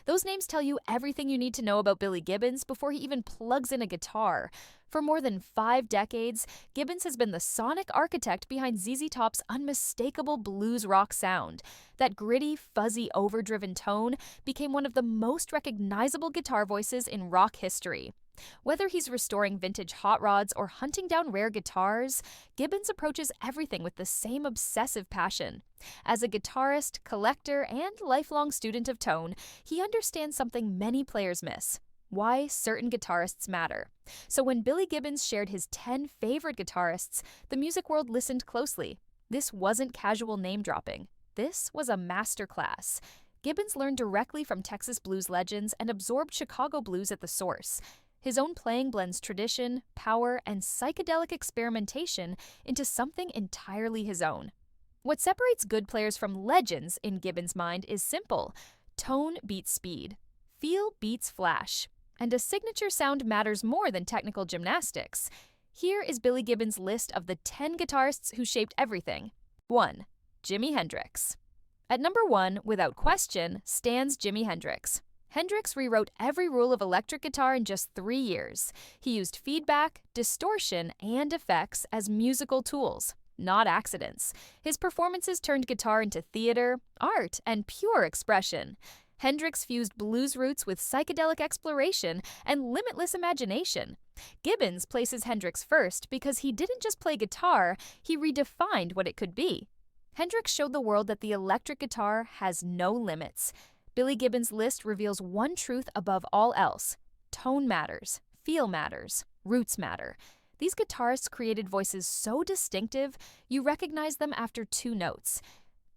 Those names tell you everything you need to know about Billy Gibbons before he even plugs in a guitar. For more than 5 decades, Gibbons has been the sonic architect behind ZZ Top's unmistakable blues rock sound. That gritty, fuzzy, overdriven tone became one of the most recognizable guitar voices in rock history. Whether he's restoring vintage hot rods or hunting down rare guitars, Gibbons approaches everything with the same obsessive passion. As a guitarist, collector, and lifelong student of tone, he understands something many players miss: why certain guitarists matter. So when Billy Gibbons shared his 10 favorite guitarists, the music world listened closely. This wasn't casual name-dropping. This was a masterclass. Gibbons learned directly from Texas blues legends and absorbed Chicago blues at the source. His own playing blends tradition, power, and psychedelic experimentation into something entirely his own. What separates good players from legends in Gibbons' mind is simple: tone beats speed, feel beats flash, and a signature sound matters more than technical gymnastics. Here is Billy Gibbons' list of the 10 guitarists who shaped everything. 1. Jimi Hendrix. At number 1, without question, stands Jimi Hendrix. Hendrix rewrote every rule of electric guitar in just 3 years. He used feedback, distortion, and effects as musical tools, not accidents. His performances turned guitar into theater, art, and pure expression. Hendrix fused blues roots with psychedelic exploration and limitless imagination. Gibbons places Hendrix first because he didn't just play guitar, he redefined what it could be. Hendrix showed the world that the electric guitar has no limits. Billy Gibbons' list reveals one truth above all else: tone matters, feel matters, roots matter. These guitarists created voices so distinctive, you recognize them after 2 notes.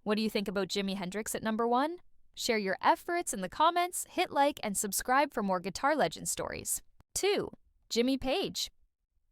What do you think about Jimi Hendrix at number 1? Share your efforts in the comments, hit like, and subscribe for more guitar legend stories. 2. Jimmy Page.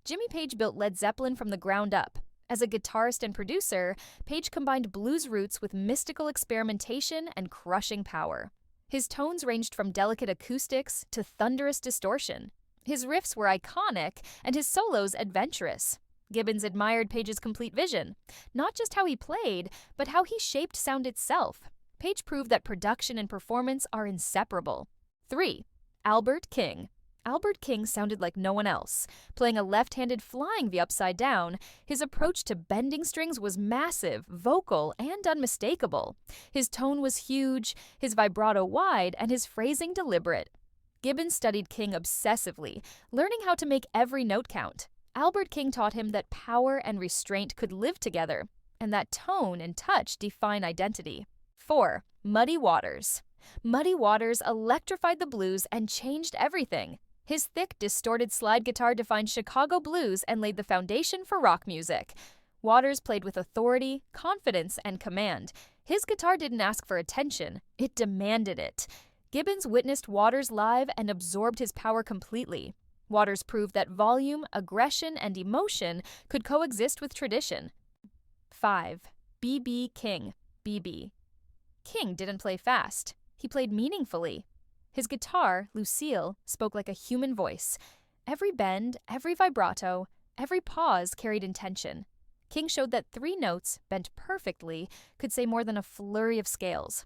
Jimmy Page built Led Zeppelin from the ground up. As a guitarist and producer, Page combined blues roots with mystical experimentation and crushing power. His tones ranged from delicate acoustics to thunderous distortion. His riffs were iconic and his solos adventurous. Gibbons admired Page's complete vision, not just how he played, but how he shaped sound itself. Page proved that production and performance are inseparable. 3. Albert King. Albert King sounded like no one else. Playing a left-handed flying V upside down, his approach to bending strings was massive, vocal, and unmistakable. His tone was huge, his vibrato wide, and his phrasing deliberate. Gibbons studied King obsessively, learning how to make every note count. Albert King taught him that power and restraint could live together, and that tone and touch define identity. 4. Muddy Waters. Muddy Waters electrified the blues and changed everything. His thick, distorted slide guitar defined Chicago blues and laid the foundation for rock music. Waters played with authority, confidence, and command. His guitar didn't ask for attention, it demanded it. Gibbons witnessed Waters live and absorbed his power completely. Waters proved that volume, aggression, and emotion could coexist with tradition. 5. B.B. King. B.B. King didn't play fast. He played meaningfully. His guitar, Lucille, spoke like a human voice. Every bend, every vibrato, every pause carried intention. King showed that 3 notes, bent perfectly, could say more than a flurry of scales.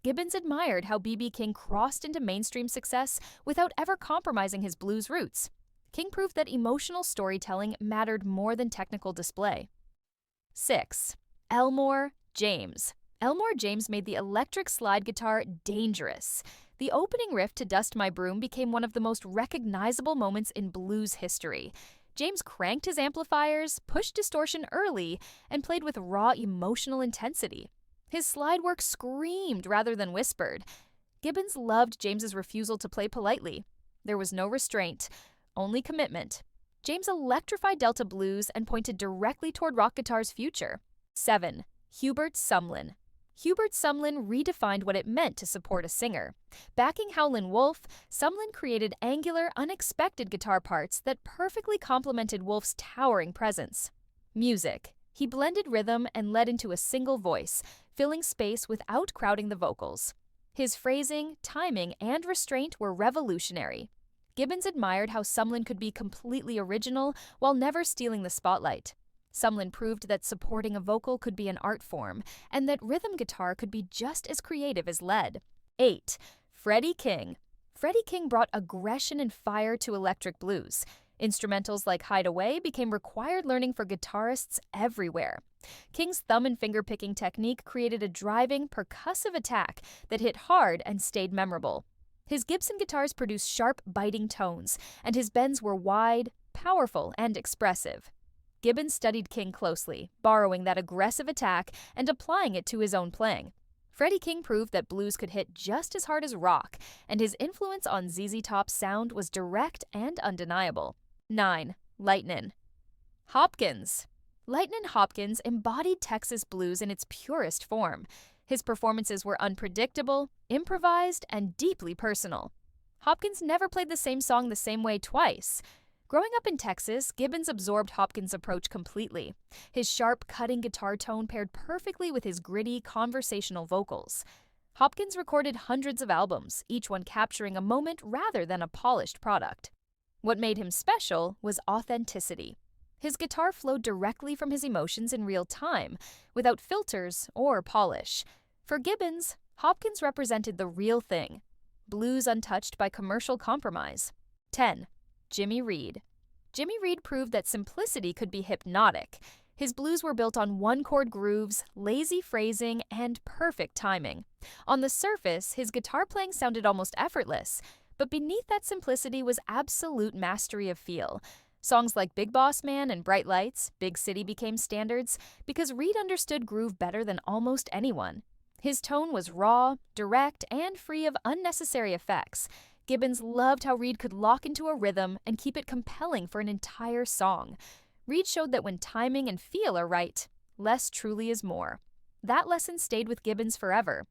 Gibbons admired how B.B. King crossed into mainstream success without ever compromising his blues roots. King proved that emotional storytelling mattered more than technical display. 6. Elmore James. Elmore James made the electric slide guitar dangerous. The opening riff to Dust My Broom became one of the most recognizable moments in blues history. James cranked his amplifiers, pushed distortion early, and played with raw emotional intensity. His slide work screamed rather than whispered. Gibbons loved James's refusal to play politely. There was no restraint, only commitment. James electrified Delta blues and pointed directly toward rock guitar's future. 7. Hubert Sumlin. Hubert Sumlin redefined what it meant to support a singer. Backing Howlin' Wolf, Sumlin created angular, unexpected guitar parts that perfectly complemented Wolf's towering presence. Music. He blended rhythm and led into a single voice, filling space without crowding the vocals. His phrasing, timing, and restraint were revolutionary. Gibbons admired how Sumlin could be completely original while never stealing the spotlight. Sumlin proved that supporting a vocal could be an art form, and that rhythm guitar could be just as creative as lead. 8. Freddie King. Freddie King brought aggression and fire to electric blues. Instrumentals like Hideaway became required learning for guitarists everywhere. King's thumb and finger picking technique created a driving, percussive attack that hit hard and stayed memorable. His Gibson guitars produced sharp, biting tones, and his bends were wide, powerful, and expressive. Gibbons studied King closely, borrowing that aggressive attack and applying it to his own playing. Freddie King proved that blues could hit just as hard as rock, and his influence on ZZ Top's sound was direct and undeniable. 9. Lightnin'. Hopkins. Lightnin' Hopkins embodied Texas blues in its purest form. His performances were unpredictable, improvised, and deeply personal. Hopkins never played the same song the same way twice. Growing up in Texas, Gibbons absorbed Hopkins' approach completely. His sharp, cutting guitar tone paired perfectly with his gritty, conversational vocals. Hopkins recorded hundreds of albums, each one capturing a moment rather than a polished product. What made him special was authenticity. His guitar flowed directly from his emotions in real time, without filters or polish. For Gibbons, Hopkins represented the real thing, blues untouched by commercial compromise. 10. Jimmy Reed. Jimmy Reed proved that simplicity could be hypnotic. His blues were built on one-chord grooves, lazy phrasing, and perfect timing. On the surface, his guitar playing sounded almost effortless, but beneath that simplicity was absolute mastery of feel. Songs like Big Boss Man and Bright Lights, Big City became standards because Reed understood groove better than almost anyone. His tone was raw, direct, and free of unnecessary effects. Gibbons loved how Reed could lock into a rhythm and keep it compelling for an entire song. Reed showed that when timing and feel are right, less truly is more. That lesson stayed with Gibbons forever.